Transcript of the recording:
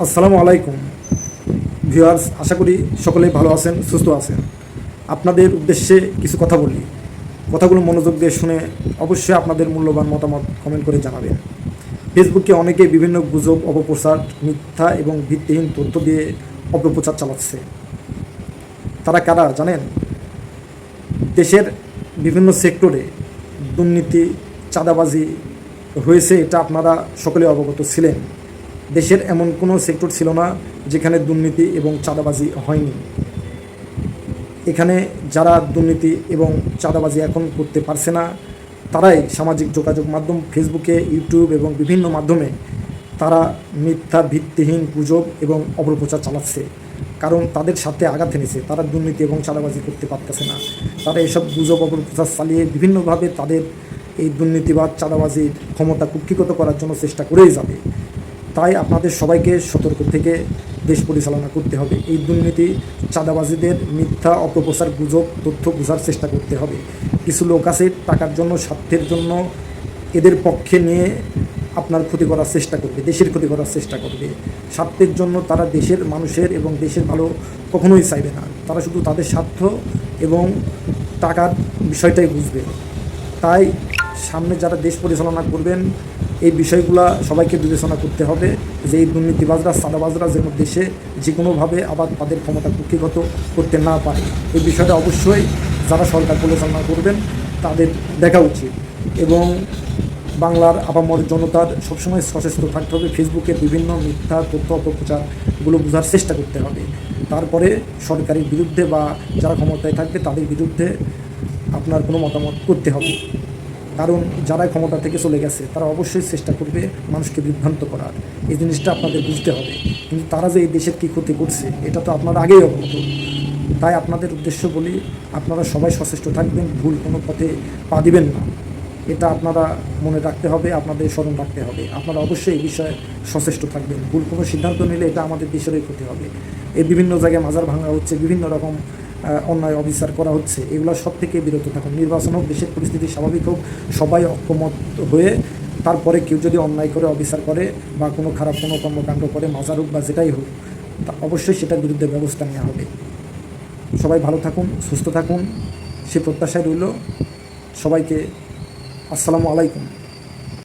আসসালামু আলাইকুম ভিউয়ার্স, আশা করি সকলেই ভালো আছেন, সুস্থ আছেন। আপনাদের উদ্দেশ্যে কিছু কথা বলি। কথাগুলো মনোযোগ দিয়ে শুনে অবশ্যই আপনাদের মূল্যবান মতামত কমেন্ট করে জানাবেন। ফেসবুকে অনেকেই বিভিন্ন গুজব, অপপ্রচার, মিথ্যা এবং ভিত্তিহীন তথ্য দিয়ে অপপ্রচার চালাচ্ছে। তারা কারা জানেন? দেশের বিভিন্ন সেক্টরে দুর্নীতি, চাঁদাবাজি হয়েছে, এটা আপনারা সকলে অবগত ছিলেন। দেশের এমন কোনো সেক্টর ছিল না যেখানে দুর্নীতি এবং চাঁদাবাজি হয়নি। এখানে যারা দুর্নীতি এবং চাঁদাবাজি এখন করতে পারছে না, তারাই সামাজিক যোগাযোগ মাধ্যম ফেসবুকে, ইউটিউব এবং বিভিন্ন মাধ্যমে তারা মিথ্যা, ভিত্তিহীন গুজব এবং অপপ্রচার চালাচ্ছে। কারণ তাদের সাথে আঘাত এনেছে, তারা দুর্নীতি এবং চাঁদাবাজি করতে পারতেছে না। তারা এসব গুজব, অপপ্রচার চালিয়ে বিভিন্নভাবে তাদের এই দুর্নীতিবাদ, চাঁদাবাজির ক্ষমতা কুক্ষিগত করার জন্য চেষ্টা করেই যাবে। তাই আপনাদের সবাইকে সতর্ক থেকে দেশ পরিচালনা করতে হবে। এই দুর্নীতি, চাঁদাবাজিদের মিথ্যা, অপপ্রচার, গুজব, তথ্য বোঝার চেষ্টা করতে হবে। কিছু লোক আছে টাকার জন্য, স্বার্থের জন্য এদের পক্ষে নিয়ে আপনার ক্ষতি করার চেষ্টা করবে, দেশের ক্ষতি করার চেষ্টা করবে। স্বার্থের জন্য তারা দেশের মানুষের এবং দেশের ভালো কখনোই চাইবে না। তারা শুধু তাদের স্বার্থ এবং টাকার বিষয়টাই বুঝবে। তাই সামনে যারা দেশ পরিচালনা করবেন, এই বিষয়গুলো সবাইকে বিবেচনা করতে হবে যে এই দুর্নীতিবাজরা, চাঁদাবাজরা যেন দেশে যে কোনোভাবে আবার তাদের ক্ষমতা কুক্ষিগত করতে না পারে। এই বিষয়টা অবশ্যই যারা সরকার পরিচালনা করবেন তাদের দেখা উচিত। এবং বাংলার আপামর জনতার সবসময় সচেষ্ট থাকতে হবে। ফেসবুকে বিভিন্ন মিথ্যা তথ্য, অপপ্রচারগুলো বোঝার চেষ্টা করতে হবে। তারপরে সরকারের বিরুদ্ধে বা যারা ক্ষমতায় থাকবে তাদের বিরুদ্ধে আপনার কোনো মতামত করতে হবে। কারণ যারা ক্ষমতা থেকে চলে গেছে তারা অবশ্যই চেষ্টা করবে মানুষকে বিভ্রান্ত করার। এই জিনিসটা আপনাদের বুঝতে হবে। কিন্তু তারা যে এই দেশের কী ক্ষতি করছে এটা তো আপনারা আগেই অবগত। তাই আপনাদের উদ্দেশ্য বলি, আপনারা সবাই সচেষ্ট থাকবেন, ভুল কোনো পথে পা দিবেন না। এটা আপনারা মনে রাখতে হবে, আপনাদের স্মরণ রাখতে হবে। আপনারা অবশ্যই এই বিষয়ে সচেষ্ট থাকবেন। ভুল কোনো সিদ্ধান্ত নিলে এটা আমাদের দেশেরই ক্ষতি হবে। এই বিভিন্ন জায়গায় মাজার ভাঙা হচ্ছে, বিভিন্ন রকম অন্যায় অবিচার করা হচ্ছে, এগুলো সব থেকে বিরত থাকুন। নির্বাচন হোক, দেশের পরিস্থিতি স্বাভাবিক হোক, সবাই ঐক্যমত হয়ে তারপরে কেউ যদি অন্যায় করে, অবিচার করে বা কোনো খারাপ কোনো কর্মকাণ্ড করে, মাজার হোক বা যেটাই হোক, তা অবশ্যই সেটার বিরুদ্ধে ব্যবস্থা নেওয়া হবে। সবাই ভালো থাকুন, সুস্থ থাকুন, সে প্রত্যাশায় রইল। সবাইকে আসসালামু আলাইকুম।